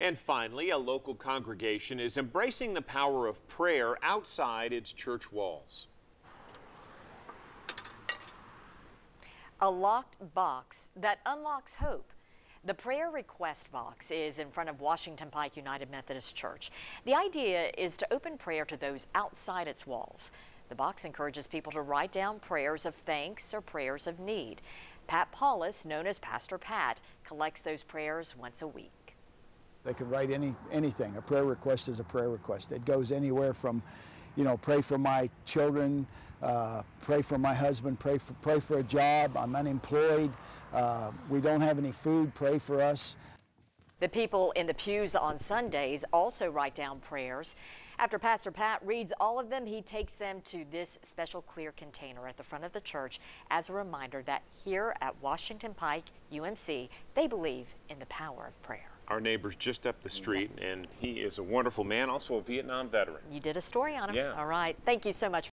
And finally, a local congregation is embracing the power of prayer outside its church walls. A locked box that unlocks hope. The prayer request box is in front of Washington Pike United Methodist Church. The idea is to open prayer to those outside its walls. The box encourages people to write down prayers of thanks or prayers of need. Pat Paulus, known as Pastor Pat, collects those prayers once a week. They can write anything. A prayer request is a prayer request. It goes anywhere from, pray for my children, pray for my husband, pray for a job, I'm unemployed, we don't have any food, pray for us. The people in the pews on Sundays also write down prayers. After Pastor Pat reads all of them, he takes them to this special clear container at the front of the church as a reminder that here at Washington Pike UMC, they believe in the power of prayer. Our neighbor's just up the street, and he is a wonderful man, also a Vietnam veteran. You did a story on him. Yeah. All right. Thank you so much.